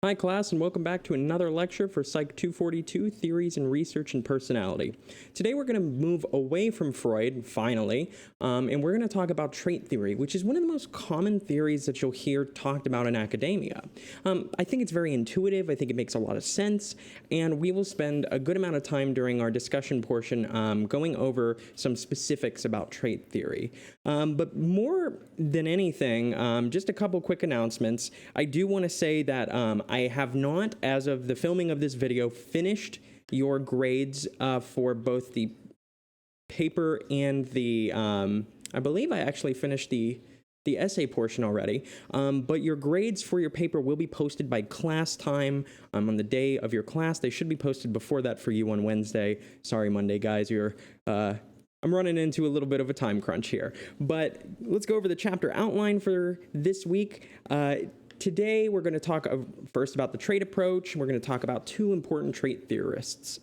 Hi class, and welcome back to another lecture for Psych 242, Theories in Research and Personality. Today we're going to move away from Freud, finally, and we're going to talk about trait theory, which is one of the most common theories that you'll hear talked about in academia. I think it's very intuitive, I think it makes a lot of sense, and we will spend a good amount of time during our discussion portion going over some specifics about trait theory. But more than anything, just a couple quick announcements. I do want to say that I have not, as of the filming of this video, finished your grades for both the paper and the, I believe I actually finished the essay portion already, but your grades for your paper will be posted by class time on the day of your class. They should be posted before that for you on Wednesday. Sorry, Monday, guys. I'm running into a little bit of a time crunch here, but let's go over the chapter outline for this week. Today, we're going to talk first about the trait approach. We're going to talk about two important trait theorists.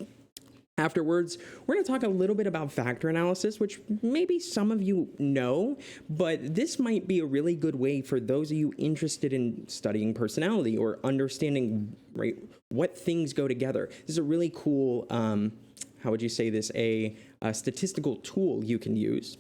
Afterwards, we're going to talk a little bit about factor analysis, which maybe some of you know, but this might be a really good way for those of you interested in studying personality or understanding, right, what things go together. This is a really cool, how would you say this, a statistical tool you can use.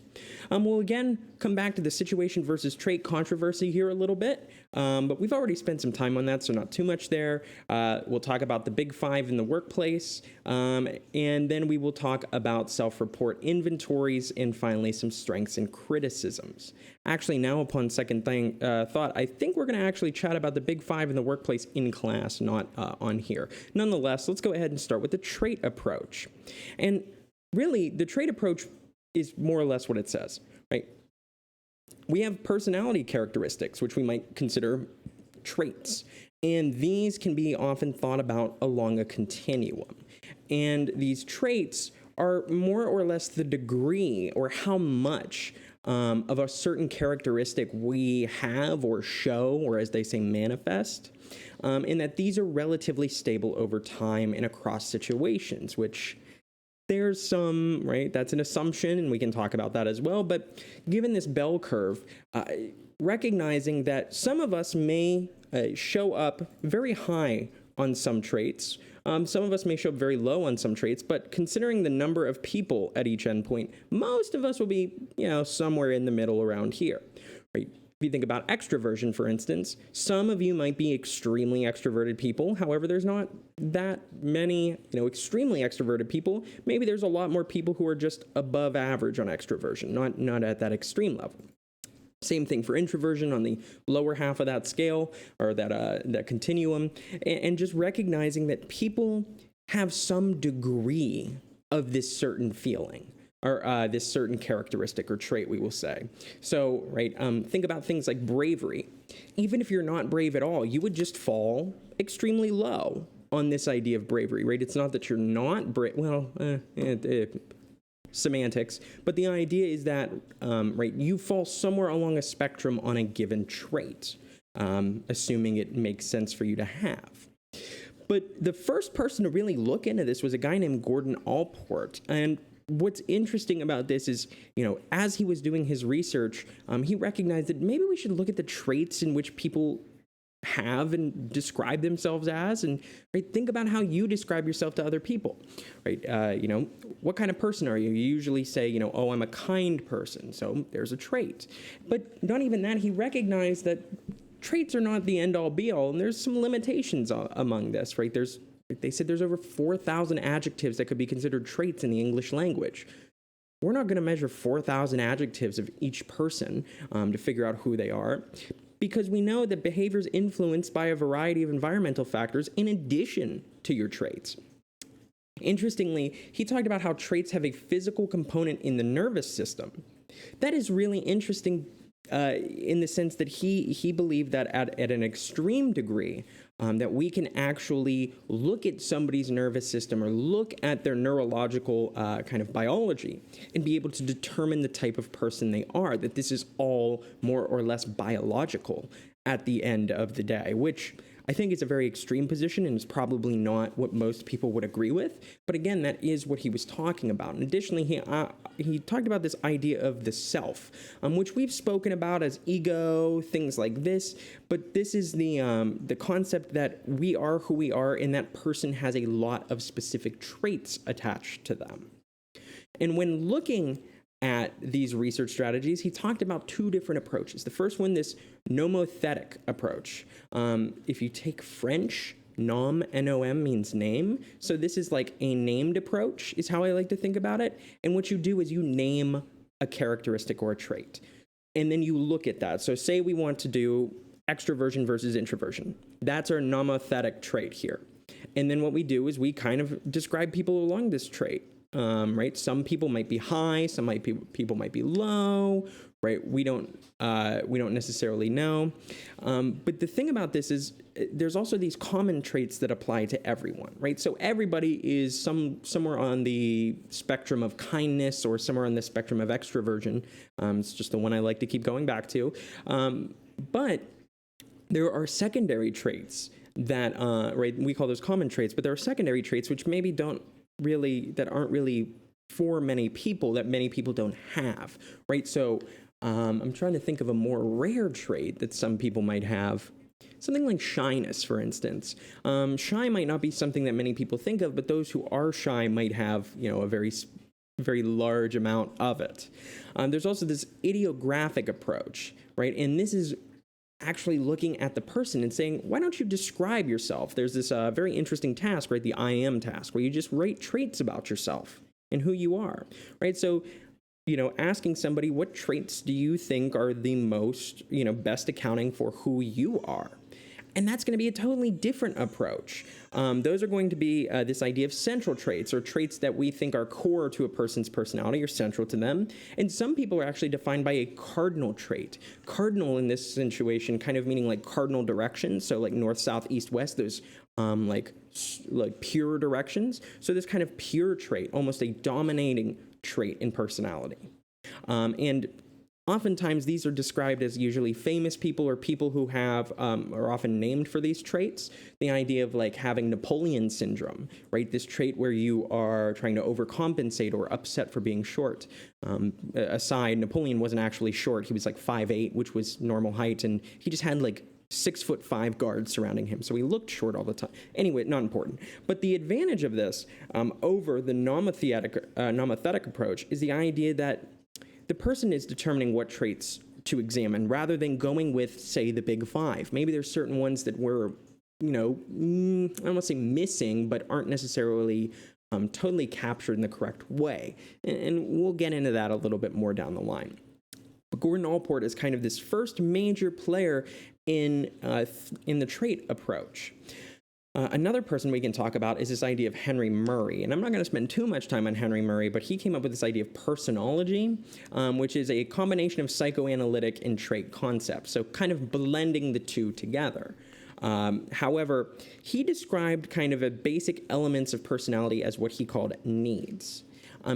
We'll again come back to the situation versus trait controversy here a little bit, but we've already spent some time on that, so not too much there. We'll talk about the big five in the workplace, and then we will talk about self-report inventories, and finally some strengths and criticisms. Actually, now upon second thought, I think we're going to actually chat about the big five in the workplace in class, not on here. Nonetheless, let's go ahead and start with the trait approach. And really, the trait approach is more or less what it says, right? We have personality characteristics, which we might consider traits, and these can be often thought about along a continuum. And these traits are more or less the degree or how much of a certain characteristic we have or show, or as they say, manifest, and that these are relatively stable over time and across situations, which there's some, right, that's an assumption, and we can talk about that as well, but given this bell curve, recognizing that some of us may show up very high on some traits, some of us may show up very low on some traits, but considering the number of people at each endpoint, most of us will be, somewhere in the middle around here, right? If you think about extroversion, for instance, some of you might be extremely extroverted people. However, there's not that many, extremely extroverted people. Maybe there's a lot more people who are just above average on extroversion, not at that extreme level. Same thing for introversion on the lower half of that scale or that continuum, and just recognizing that people have some degree of this certain feeling, or this certain characteristic or trait, we will say. So, right, think about things like bravery. Even if you're not brave at all, you would just fall extremely low on this idea of bravery, right? It's not that you're not brave, semantics, but the idea is that, right, you fall somewhere along a spectrum on a given trait, assuming it makes sense for you to have. But the first person to really look into this was a guy named Gordon Allport, and what's interesting about this is, as he was doing his research, he recognized that maybe we should look at the traits in which people have and describe themselves as, and right, think about how you describe yourself to other people, right? What kind of person are you? You usually say, oh, I'm a kind person, so there's a trait. But not even that, he recognized that traits are not the end-all be-all, and there's some limitations among this, right? They said there's over 4,000 adjectives that could be considered traits in the English language. We're not going to measure 4,000 adjectives of each person to figure out who they are, because we know that behavior is influenced by a variety of environmental factors in addition to your traits. Interestingly, he talked about how traits have a physical component in the nervous system. That is really interesting in the sense that he believed that at an extreme degree, that we can actually look at somebody's nervous system or look at their neurological kind of biology and be able to determine the type of person they are, that this is all more or less biological at the end of the day, which I think it's a very extreme position and it's probably not what most people would agree with. But again, that is what he was talking about. And additionally, he talked about this idea of the self, which we've spoken about as ego, things like this. But this is the concept that we are who we are, and that person has a lot of specific traits attached to them. And when looking at these research strategies, he talked about two different approaches. The first one, this nomothetic approach. If you take French, nom, N-O-M, means name. So this is like a named approach, is how I like to think about it. And what you do is you name a characteristic or a trait, and then you look at that. So say we want to do extroversion versus introversion. That's our nomothetic trait here. And then what we do is we kind of describe people along this trait. Right? Some people might be high, people might be low, right? We don't necessarily know. But the thing about this is there's also these common traits that apply to everyone, right? So everybody is somewhere on the spectrum of kindness or somewhere on the spectrum of extroversion. It's just the one I like to keep going back to. But there are secondary traits that, right? We call those common traits, but there are secondary traits which maybe aren't really for many people, that many people don't have, right? So I'm trying to think of a more rare trait that some people might have. Something like shyness, for instance. Shy might not be something that many people think of, but those who are shy might have, a very large amount of it. There's also this idiographic approach, right? And this is actually looking at the person and saying, why don't you describe yourself? There's this very interesting task, right? The I am task, where you just write traits about yourself and who you are, right? So, asking somebody, what traits do you think are the most, best accounting for who you are? And that's going to be a totally different approach. Those are going to be this idea of central traits, or traits that we think are core to a person's personality or central to them. And some people are actually defined by a cardinal trait. Cardinal in this situation kind of meaning like cardinal directions, so like north, south, east, west, those like pure directions. So this kind of pure trait, almost a dominating trait in personality. And oftentimes, these are described as usually famous people or people who are often named for these traits. The idea of like having Napoleon syndrome, right? This trait where you are trying to overcompensate or upset for being short. Aside, Napoleon wasn't actually short. He was like 5'8", which was normal height, and he just had like 6'5" guards surrounding him, so he looked short all the time. Anyway, not important. But the advantage of this over the nomothetic approach is the idea that the person is determining what traits to examine rather than going with, say, the big five. Maybe there's certain ones that we're, I don't want to say missing, but aren't necessarily totally captured in the correct way. And we'll get into that a little bit more down the line. But Gordon Allport is kind of this first major player in the trait approach. Another person we can talk about is this idea of Henry Murray. And I'm not going to spend too much time on Henry Murray, but he came up with this idea of personology, which is a combination of psychoanalytic and trait concepts, so kind of blending the two together. However, he described kind of a basic elements of personality as what he called needs.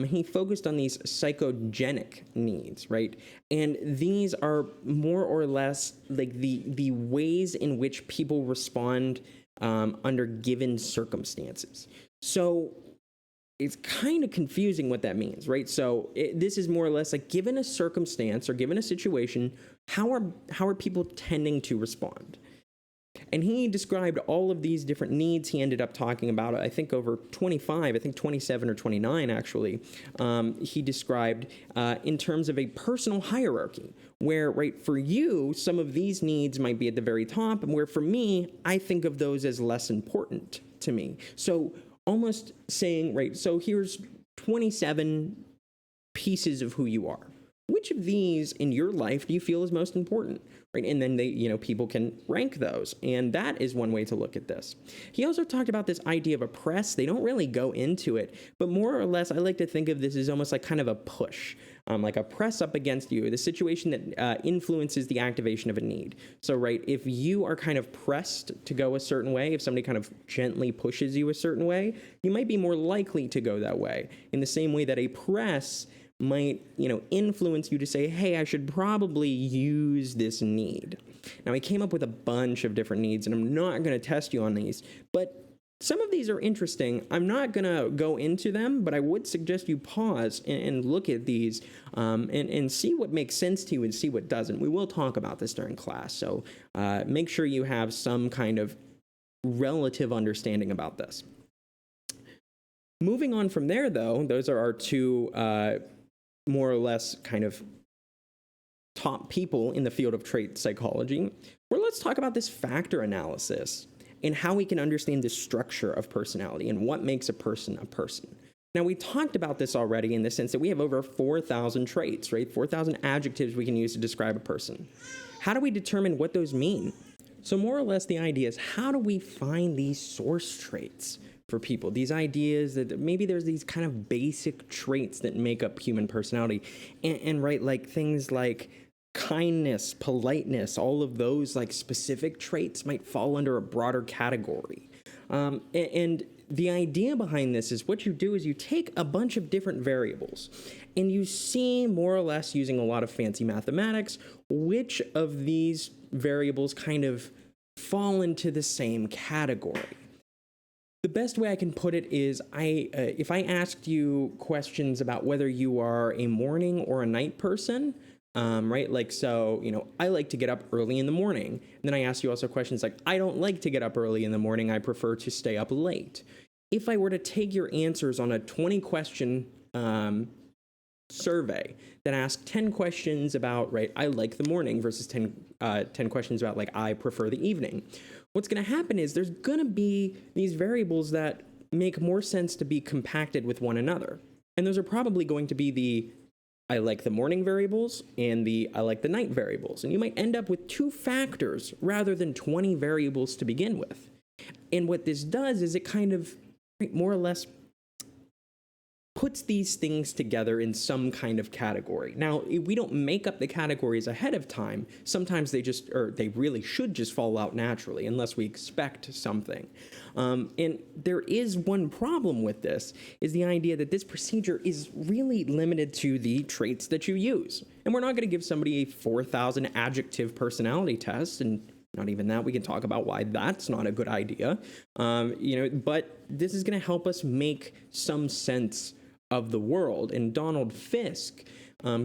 He focused on these psychogenic needs, right? And these are more or less like the ways in which people respond under given circumstances. So it's kind of confusing what that means, right? So this is more or less like, given a circumstance or given a situation, how are people tending to respond? And he described all of these different needs. He ended up talking about, I think, over 25, I think 27 or 29, actually. He described in terms of a personal hierarchy, where, right, for you, some of these needs might be at the very top, and where for me, I think of those as less important to me. So almost saying, right, so here's 27 pieces of who you are. Which of these in your life do you feel is most important? Right? And then people can rank those. And that is one way to look at this. He also talked about this idea of a press. They don't really go into it, but more or less, I like to think of this as almost like kind of a push, like a press up against you, the situation that influences the activation of a need. So, right, if you are kind of pressed to go a certain way, if somebody kind of gently pushes you a certain way, you might be more likely to go that way. In the same way that a press might, influence you to say, hey, I should probably use this need. Now, he came up with a bunch of different needs, and I'm not going to test you on these, but some of these are interesting. I'm not going to go into them, but I would suggest you pause and look at these and see what makes sense to you and see what doesn't. We will talk about this during class, so make sure you have some kind of relative understanding about this. Moving on from there, though, those are our two more or less kind of top people in the field of trait psychology. Well, let's talk about this factor analysis and how we can understand the structure of personality and what makes a person a person. Now, we talked about this already in the sense that we have over 4,000 traits, right? 4,000 adjectives we can use to describe a person. How do we determine what those mean? So more or less the idea is, how do we find these source traits for people? These ideas that maybe there's these kind of basic traits that make up human personality. And right, like things like kindness, politeness, all of those like specific traits might fall under a broader category. And the idea behind this is what you do is you take a bunch of different variables and you see more or less using a lot of fancy mathematics which of these variables kind of fall into the same category. The best way I can put it is if I asked you questions about whether you are a morning or a night person, right? Like, so, you know, I like to get up early in the morning. And then I ask you also questions like, I don't like to get up early in the morning. I prefer to stay up late. If I were to take your answers on a 20-question survey that asked 10 questions about, right, I like the morning versus 10 questions about, like, I prefer the evening, what's going to happen is there's going to be these variables that make more sense to be compacted with one another. And those are probably going to be the I like the morning variables and the I like the night variables. And you might end up with 2 factors rather than 20 variables to begin with. And what this does is it kind of more or less puts these things together in some kind of category. Now, we don't make up the categories ahead of time. Sometimes they really should just fall out naturally unless we expect something. And there is one problem with this, is the idea that this procedure is really limited to the traits that you use. And we're not going to give somebody a 4,000 adjective personality test, and not even that. We can talk about why that's not a good idea. But this is going to help us make some sense of the world. And Donald Fisk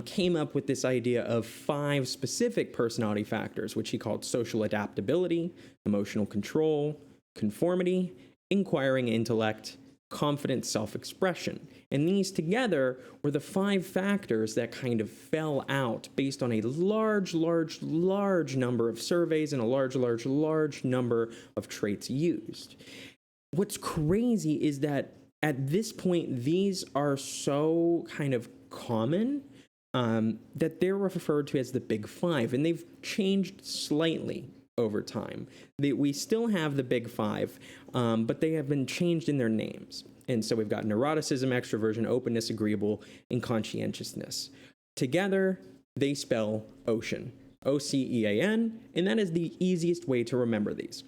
came up with this idea of 5 specific personality factors, which he called social adaptability, emotional control, conformity, inquiring intellect, confident self-expression. And these together were the 5 factors that kind of fell out based on a large number of surveys and a large number of traits used. What's crazy is that at this point, these are so kind of common that they're referred to as the Big 5, and they've changed slightly over time. We still have the Big 5, but they have been changed in their names. And so we've got neuroticism, extroversion, openness, agreeable, and conscientiousness. Together, they spell ocean, O-C-E-A-N, and that is the easiest way to remember these.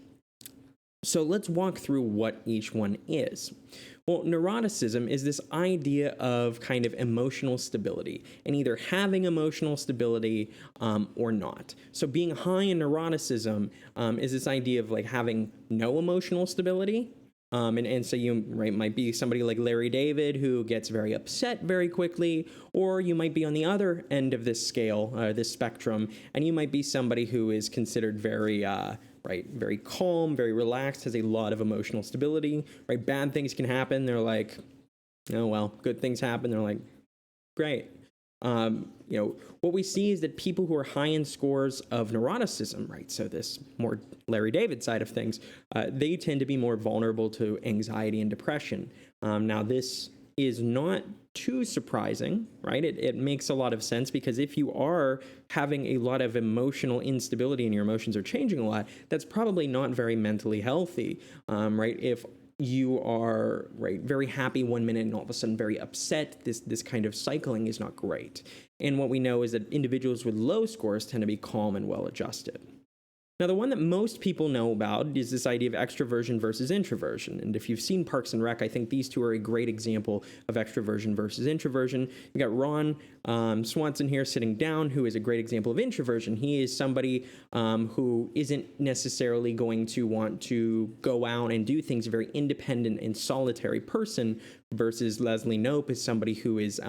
So let's walk through what each one is. Well, neuroticism is this idea of kind of emotional stability and either having emotional stability or not. So being high in neuroticism is this idea of like having no emotional stability. And so you might be somebody like Larry David who gets very upset very quickly, or you might be on the other end of this scale, this spectrum, and you might be somebody who is considered very very calm, very relaxed, has a lot of emotional stability, right? Bad things can happen. They're like, oh, well, good things happen. They're like, great. What we see is that people who are high in scores of neuroticism, right? So this more Larry David side of things, they tend to be more vulnerable to anxiety and depression. Now, this is not too surprising, right? It makes a lot of sense because if you are having a lot of emotional instability and your emotions are changing a lot, that's probably not very mentally healthy, right? If you are very happy one minute and all of a sudden very upset, this kind of cycling is not great. And what we know is that individuals with low scores tend to be calm and well adjusted. Now, the one that most people know about is this idea of extroversion versus introversion. And if you've seen Parks and Rec, I think these two are a great example of extroversion versus introversion. You've got Ron Swanson here sitting down, who is a great example of introversion. He is somebody who isn't necessarily going to want to go out and do things, a very independent and solitary person, versus Leslie Knope is somebody who is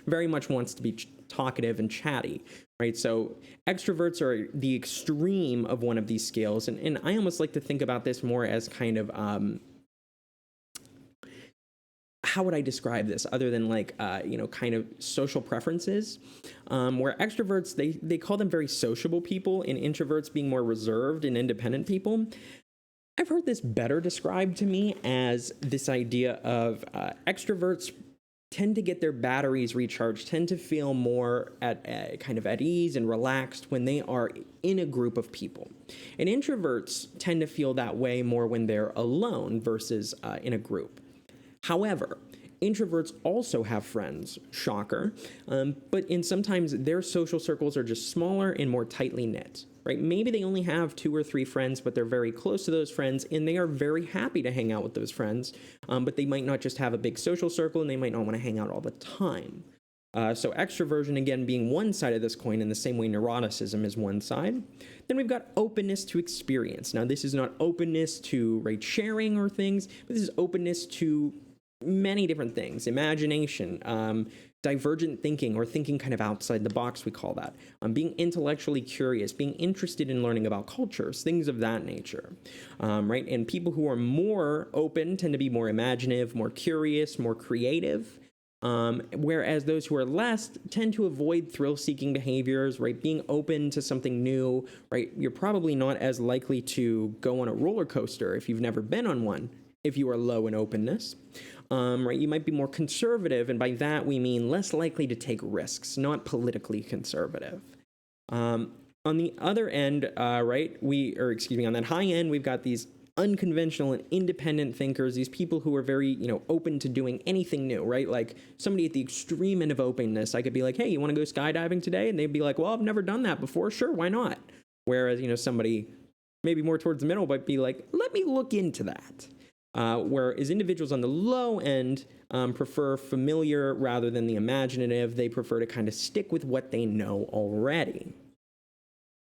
very much wants to be talkative and chatty. Right, so extroverts are the extreme of one of these scales, and I almost like to think about this more as kind of, how would I describe this other than like, kind of social preferences, where extroverts, they call them very sociable people, and introverts being more reserved and independent people. I've heard this better described to me as this idea of extroverts tend to get their batteries recharged, tend to feel more kind of at ease and relaxed when they are in a group of people. And introverts tend to feel that way more when they're alone versus in a group. However, introverts also have friends, shocker, but sometimes their social circles are just smaller and more tightly knit. Right? Maybe they only have 2 or 3 friends, but they're very close to those friends, and they are very happy to hang out with those friends, but they might not just have a big social circle, and they might not want to hang out all the time. So extroversion, again, being one side of this coin, in the same way neuroticism is one side. Then we've got openness to experience. Now, this is not openness to sharing or things, but this is openness to many different things. Imagination, divergent thinking, or thinking kind of outside the box, we call that. Being intellectually curious, being interested in learning about cultures, things of that nature, right? And people who are more open tend to be more imaginative, more curious, more creative, whereas those who are less tend to avoid thrill-seeking behaviors, right? Being open to something new, right? You're probably not as likely to go on a roller coaster if you've never been on one, if you are low in openness. Right, you might be more conservative, and by that we mean less likely to take risks, not politically conservative. On the other end, on that high end, we've got these unconventional and independent thinkers, these people who are very, open to doing anything new, right? Like somebody at the extreme end of openness, I could be like, hey, you want to go skydiving today? And they'd be like, well, I've never done that before. Sure, why not? Whereas, somebody maybe more towards the middle might be like, let me look into that. Whereas individuals on the low end prefer familiar rather than the imaginative. They prefer to kind of stick with what they know already.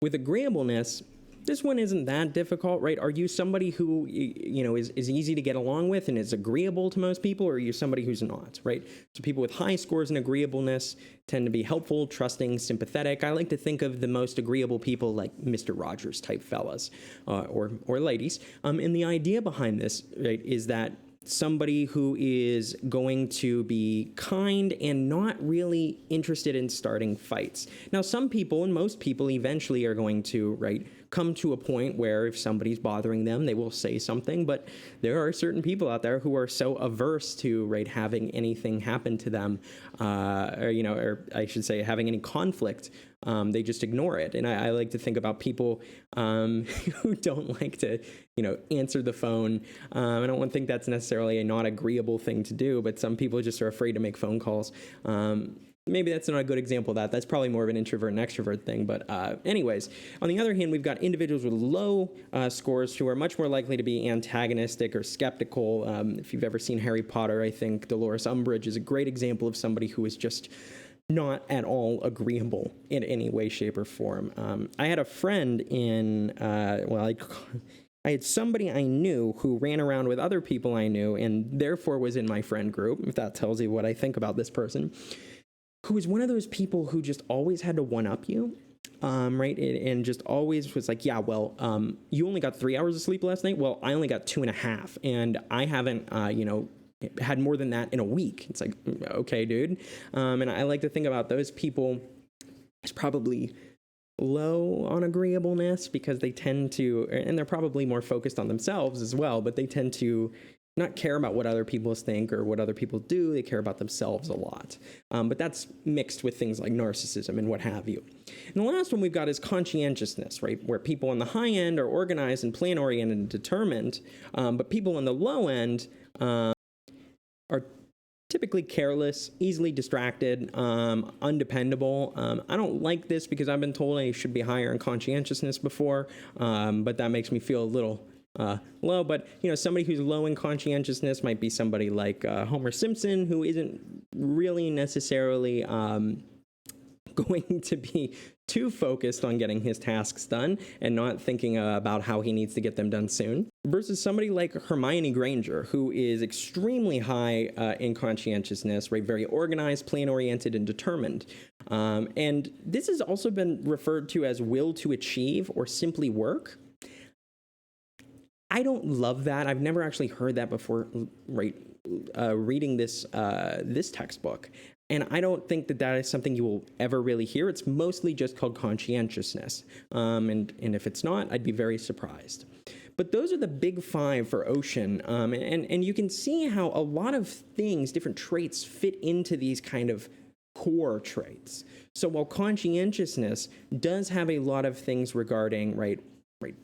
With agreeableness, this one isn't that difficult, right? Are you somebody who, is easy to get along with and is agreeable to most people, or are you somebody who's not, right? So people with high scores in agreeableness tend to be helpful, trusting, sympathetic. I like to think of the most agreeable people like Mr. Rogers type fellas or ladies. And the idea behind this, right, is that somebody who is going to be kind and not really interested in starting fights. Now, some people and most people eventually are going to, right, come to a point where if somebody's bothering them, they will say something. But there are certain people out there who are so averse to, right, having anything happen to them, or I should say having any conflict, they just ignore it. And I like to think about people who don't like to, answer the phone. I don't think that's necessarily a not agreeable thing to do, but some people just are afraid to make phone calls. Maybe that's not a good example of that. That's probably more of an introvert and extrovert thing. But anyways, on the other hand, we've got individuals with low scores who are much more likely to be antagonistic or skeptical. If you've ever seen Harry Potter, I think Dolores Umbridge is a great example of somebody who is just not at all agreeable in any way, shape, or form. I had a friend I had somebody I knew who ran around with other people I knew and therefore was in my friend group, if that tells you what I think about this person, who was one of those people who just always had to one-up you, right? And just always was like, yeah, well, you only got 3 hours of sleep last night? Well, I only got 2.5, and I haven't, had more than that in a week. It's like, okay, dude. And I like to think about those people as probably low on agreeableness because they tend to, and they're probably more focused on themselves as well, but they tend to not care about what other people think or what other people do. They care about themselves a lot. But that's mixed with things like narcissism and what have you. And the last one we've got is conscientiousness, right? Where people on the high end are organized and plan-oriented and determined, but people on the low end are typically careless, easily distracted, undependable. I don't like this because I've been told I should be higher in conscientiousness before, but that makes me feel a little low. But, somebody who's low in conscientiousness might be somebody like Homer Simpson, who isn't really necessarily going to be too focused on getting his tasks done and not thinking about how he needs to get them done soon, versus somebody like Hermione Granger, who is extremely high in conscientiousness, right? Very organized, plan-oriented, and determined. And this has also been referred to as will to achieve or simply work. I don't love that. I've never actually heard that before, right? Reading this textbook. And I don't think that is something you will ever really hear. It's mostly just called conscientiousness. And if it's not, I'd be very surprised. But those are the big five for Ocean. And you can see how a lot of things, different traits, fit into these kind of core traits. So while conscientiousness does have a lot of things regarding,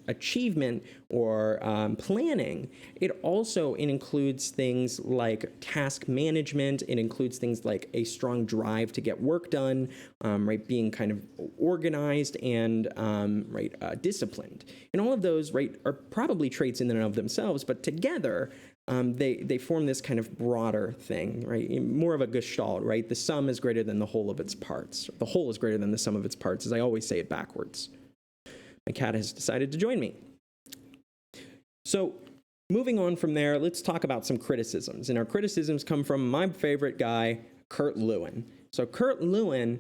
achievement or planning, it also includes things like task management. It includes things like a strong drive to get work done, being kind of organized and disciplined. And all of those are probably traits in and of themselves, but together they form this kind of broader thing, more of a gestalt, The sum is greater than the whole of its parts. The whole is greater than the sum of its parts, as I always say it backwards. My cat has decided to join me. So moving on from there, let's talk about some criticisms. And our criticisms come from my favorite guy, Kurt Lewin. So Kurt Lewin,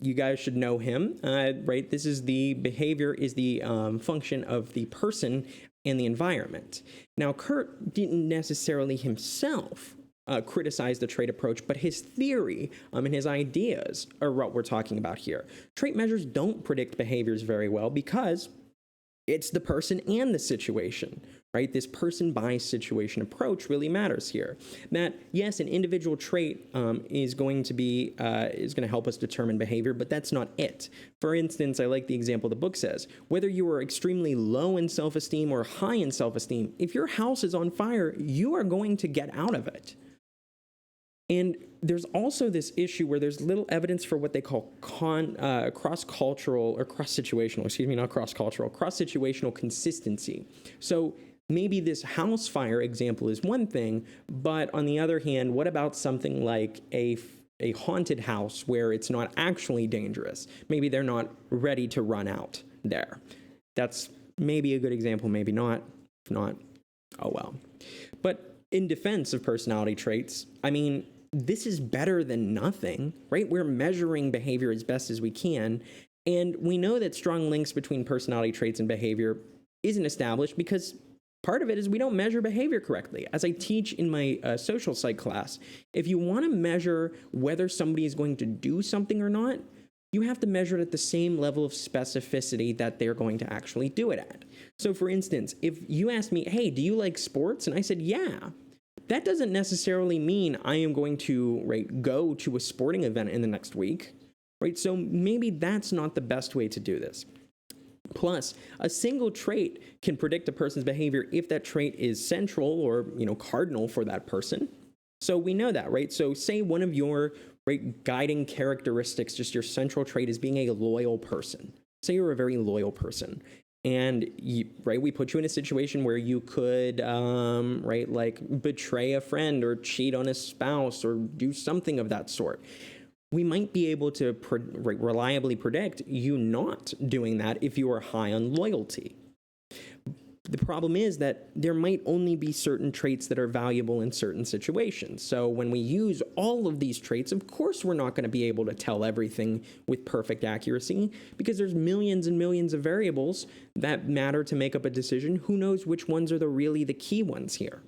you guys should know him, This is the behavior is the function of the person and the environment. Now, Kurt didn't necessarily himself criticize the trait approach, but his theory and his ideas are what we're talking about here. Trait measures don't predict behaviors very well because it's the person and the situation, This person by situation approach really matters here. That, yes, an individual trait is going to help us determine behavior, but that's not it. For instance, I like the example the book says, whether you are extremely low in self-esteem or high in self-esteem, if your house is on fire, you are going to get out of it. And there's also this issue where there's little evidence for what they call cross-cultural or cross-situational consistency. So maybe this house fire example is one thing, but on the other hand, what about something like a haunted house where it's not actually dangerous? Maybe they're not ready to run out there. That's maybe a good example, maybe not. If not, oh well. But in defense of personality traits, this is better than nothing, We're measuring behavior as best as we can. And we know that strong links between personality traits and behavior isn't established because part of it is we don't measure behavior correctly. As I teach in my social psych class, if you want to measure whether somebody is going to do something or not, you have to measure it at the same level of specificity that they're going to actually do it at. So for instance, if you asked me, hey, do you like sports? And I said, yeah. That doesn't necessarily mean I am going to go to a sporting event in the next week, So maybe that's not the best way to do this. Plus, a single trait can predict a person's behavior if that trait is central or, cardinal for that person. So we know that, So say one of your guiding characteristics, just your central trait, is being a loyal person. Say you're a very loyal person. And we put you in a situation where you could, betray a friend or cheat on a spouse or do something of that sort. We might be able to reliably predict you not doing that if you are high on loyalty. The problem is that there might only be certain traits that are valuable in certain situations. So when we use all of these traits, of course, we're not going to be able to tell everything with perfect accuracy because there's millions and millions of variables that matter to make up a decision. Who knows which ones are really the key ones here?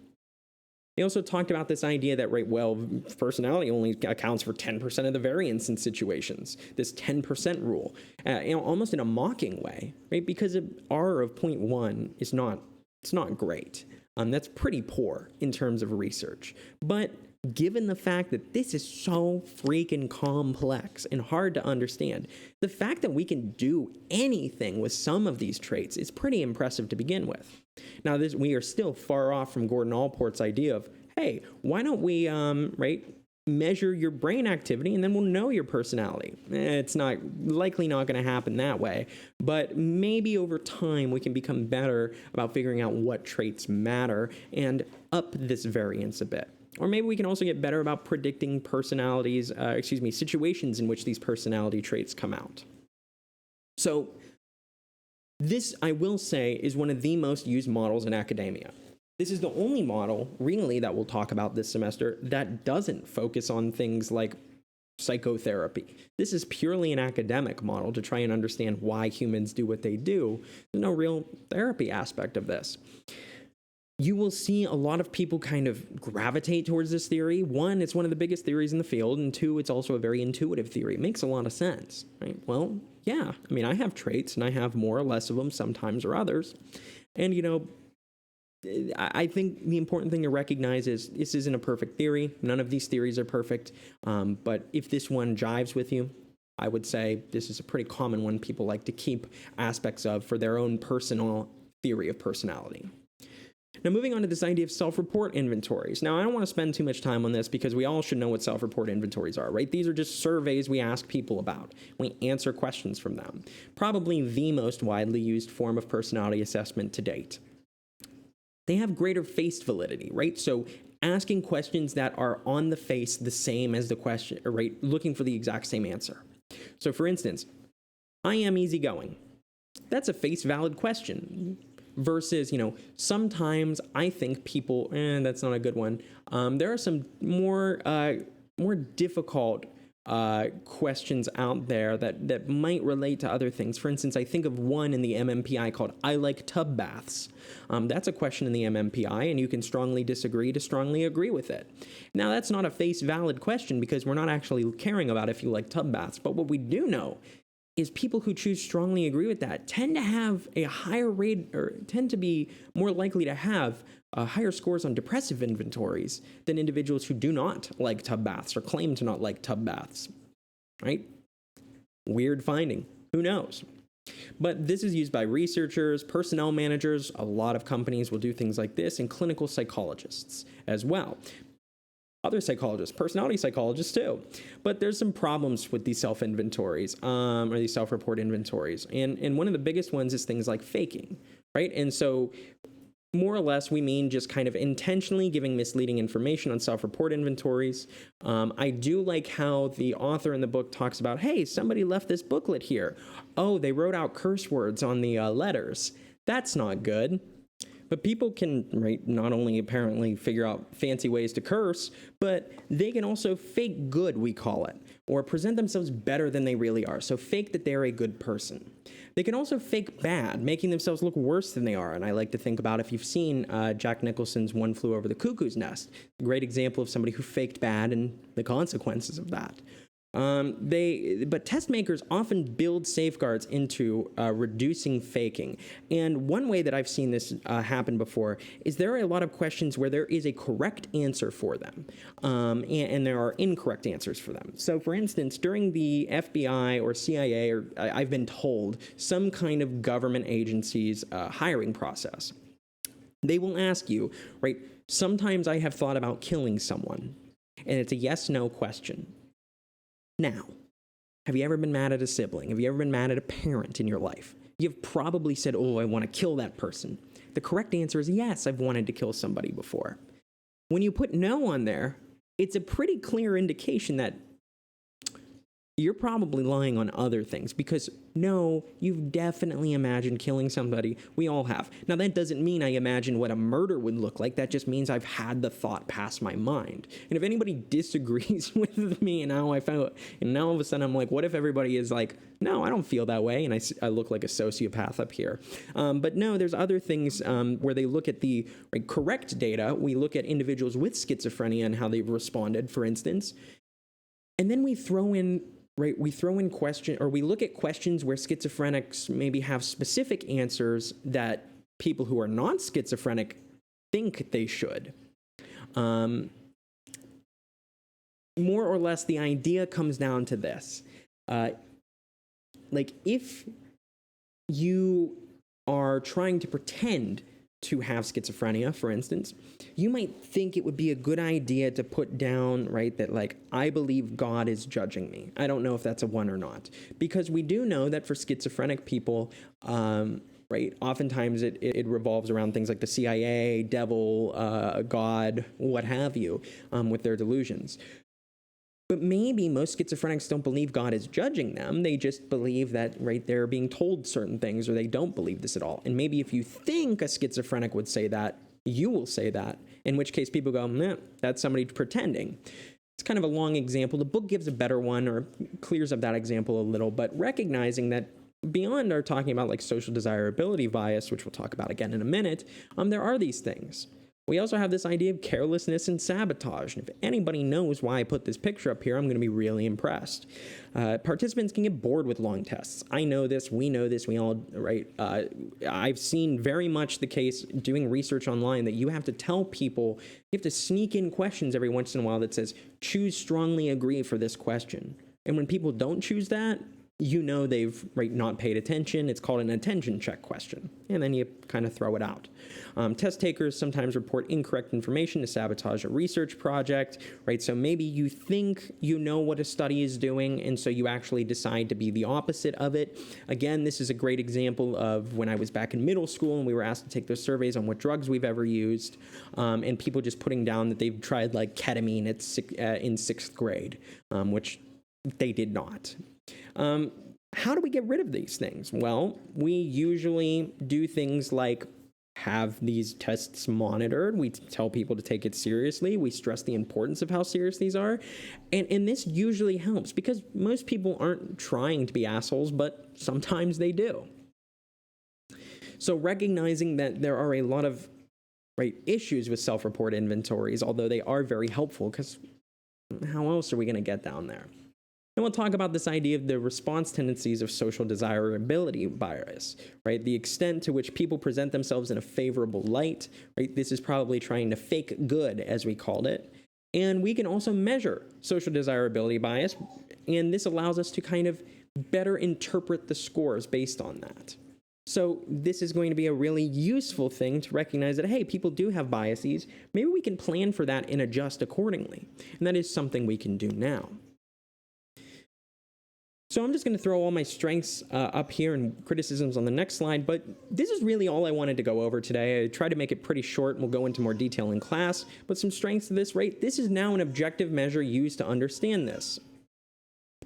They also talked about this idea that, personality only accounts for 10% of the variance in situations, this 10% rule, almost in a mocking way, because R of 0.1 is not great. That's pretty poor in terms of research. But given the fact that this is so freaking complex and hard to understand, the fact that we can do anything with some of these traits is pretty impressive to begin with. Now, we are still far off from Gordon Allport's idea of hey, why don't we, measure your brain activity and then we'll know your personality. It's likely not going to happen that way, but maybe over time we can become better about figuring out what traits matter and up this variance a bit. Or maybe we can also get better about predicting situations in which these personality traits come out. So this, I will say, is one of the most used models in academia. This is the only model, really, that we'll talk about this semester that doesn't focus on things like psychotherapy. This is purely an academic model to try and understand why humans do what they do. There's no real therapy aspect of this. You will see a lot of people kind of gravitate towards this theory. One, it's one of the biggest theories in the field, and two, it's also a very intuitive theory. It makes a lot of sense, right? Well, yeah, I mean, I have traits, and I have more or less of them sometimes or others. And, I think the important thing to recognize is this isn't a perfect theory. None of these theories are perfect. But if this one jives with you, I would say this is a pretty common one people like to keep aspects of for their own personal theory of personality. Now, moving on to this idea of self-report inventories. Now, I don't want to spend too much time on this because we all should know what self-report inventories are, right? These are just surveys we ask people about. We answer questions from them. Probably the most widely used form of personality assessment to date. They have greater face validity, right? So asking questions that are on the face the same as the question, right? Looking for the exact same answer. So for instance, I am easygoing. That's a face valid question. Versus, sometimes I think people, that's not a good one. There are some more difficult questions out there that might relate to other things. For instance, I think of one in the MMPI called I like tub baths. That's a question in the MMPI, and you can strongly disagree to strongly agree with it. Now, that's not a face valid question because we're not actually caring about if you like tub baths, but what we do know is people who choose strongly agree with that tend to have a higher rate, or tend to be more likely to have higher scores on depressive inventories than individuals who do not like tub baths or claim to not like tub baths, right? Weird finding. Who knows? But this is used by researchers, personnel managers, a lot of companies will do things like this, and clinical psychologists as well. Other psychologists, personality psychologists too. But there's some problems with these self-inventories, or these self-report inventories. And one of the biggest ones is things like faking, right? And so more or less, we mean just kind of intentionally giving misleading information on self-report inventories. I do like how the author in the book talks about, hey, somebody left this booklet here. Oh, they wrote out curse words on the letters. That's not good. But people can, right, not only apparently figure out fancy ways to curse, but they can also fake good, we call it, or present themselves better than they really are. So fake that they're a good person. They can also fake bad, making themselves look worse than they are. And I like to think about, if you've seen Jack Nicholson's One Flew Over the Cuckoo's Nest, a great example of somebody who faked bad and the consequences of that. But test makers often build safeguards into reducing faking. And one way that I've seen this happen before is there are a lot of questions where there is a correct answer for them, and there are incorrect answers for them. So, for instance, during the FBI or CIA, or I've been told, some kind of government agency's hiring process, they will ask you, right, sometimes I have thought about killing someone, and it's a yes-no question. Now, have you ever been mad at a sibling? Have you ever been mad at a parent in your life? You've probably said, oh, I want to kill that person. The correct answer is yes, I've wanted to kill somebody before. When you put no on there, it's a pretty clear indication that you're probably lying on other things, because no, you've definitely imagined killing somebody. We all have. Now, that doesn't mean I imagine what a murder would look like. That just means I've had the thought pass my mind. And if anybody disagrees with me, and now all of a sudden I'm like, what if everybody is like, no, I don't feel that way, and I look like a sociopath up here. But no, there's other things where they look at the correct data. We look at individuals with schizophrenia and how they've responded, for instance, and then we throw in question, or we look at questions where schizophrenics maybe have specific answers that people who are non-schizophrenic think they should. More or less, the idea comes down to this. If you are trying to pretend to have schizophrenia, for instance, you might think it would be a good idea to put down, right, that like, I believe God is judging me. I don't know if that's a 1 or not, because we do know that for schizophrenic people, right, oftentimes it revolves around things like the CIA, devil, God, what have you, with their delusions. But maybe most schizophrenics don't believe God is judging them. They just believe that, right, they're being told certain things, or they don't believe this at all. And maybe if you think a schizophrenic would say that, you will say that, in which case people go, nah, that's somebody pretending. It's kind of a long example. The book gives a better one, or clears up that example a little, but recognizing that beyond our talking about like social desirability bias, which we'll talk about again in a minute, there are these things. We also have this idea of carelessness and sabotage. And if anybody knows why I put this picture up here, I'm going to be really impressed. Participants can get bored with long tests. I know this. We know this. We all, right? I've seen very much the case doing research online that you have to tell people, you have to sneak in questions every once in a while that says, choose strongly agree for this question. And when people don't choose that, you know they've, right, not paid attention. It's called an attention check question. And then you kind of throw it out. Test takers sometimes report incorrect information to sabotage a research project, right? So maybe you think you know what a study is doing, and so you actually decide to be the opposite of it. Again, this is a great example of when I was back in middle school and we were asked to take those surveys on what drugs we've ever used, and people just putting down that they've tried like ketamine in 6th grade, which they did not. How do we get rid of these things? Well, we usually do things like have these tests monitored. We tell people to take it seriously. We stress the importance of how serious these are. And this usually helps because most people aren't trying to be assholes, but sometimes they do. So recognizing that there are a lot of, right, issues with self-report inventories, although they are very helpful, because how else are we going to get down there? And we'll talk about this idea of the response tendencies of social desirability bias, right? The extent to which people present themselves in a favorable light, right? This is probably trying to fake good, as we called it. And we can also measure social desirability bias, and this allows us to kind of better interpret the scores based on that. So this is going to be a really useful thing to recognize that, hey, people do have biases. Maybe we can plan for that and adjust accordingly. And that is something we can do now. So I'm just going to throw all my strengths up here and criticisms on the next slide, but this is really all I wanted to go over today. I tried to make it pretty short, and we'll go into more detail in class, but some strengths of this, right? This is now an objective measure used to understand this.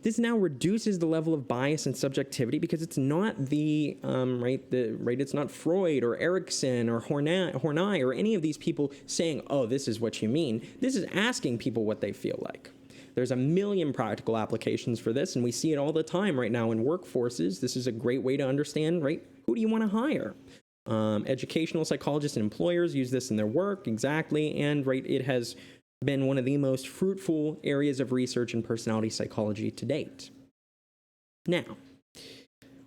This now reduces the level of bias and subjectivity because it's not it's not Freud or Erickson or Horney or any of these people saying, oh, this is what you mean. This is asking people what they feel like. There's a million practical applications for this, and we see it all the time right now in workforces. This is a great way to understand, right, who do you want to hire? Educational psychologists and employers use this in their work, exactly, and right, it has been one of the most fruitful areas of research in personality psychology to date. Now,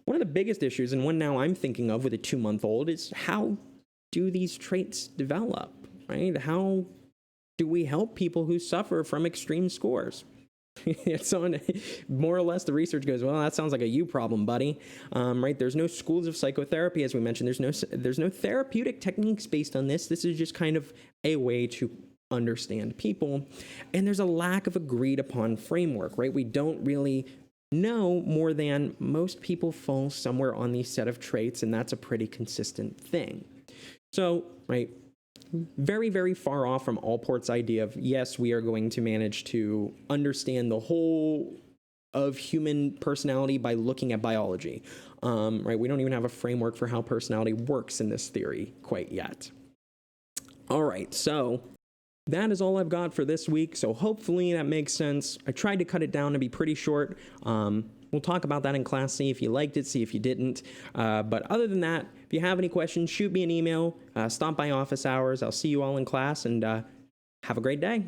one of the biggest issues, and one now I'm thinking of with a 2-month-old, is how do these traits develop, right? How do we help people who suffer from extreme scores? So more or less the research goes, well, that sounds like a you problem, buddy. Right? There's no schools of psychotherapy, as we mentioned. There's no therapeutic techniques based on this. This is just kind of a way to understand people. And there's a lack of agreed upon framework, right? We don't really know more than most people fall somewhere on these set of traits, and that's a pretty consistent thing. So, right, very, very far off from Allport's idea of, yes, we are going to manage to understand the whole of human personality by looking at biology. Right? We don't even have a framework for how personality works in this theory quite yet. All right, so that is all I've got for this week, so hopefully that makes sense. I tried to cut it down to be pretty short. We'll talk about that in class, see if you liked it, see if you didn't. But other than that, if you have any questions, shoot me an email, stop by office hours. I'll see you all in class, and have a great day.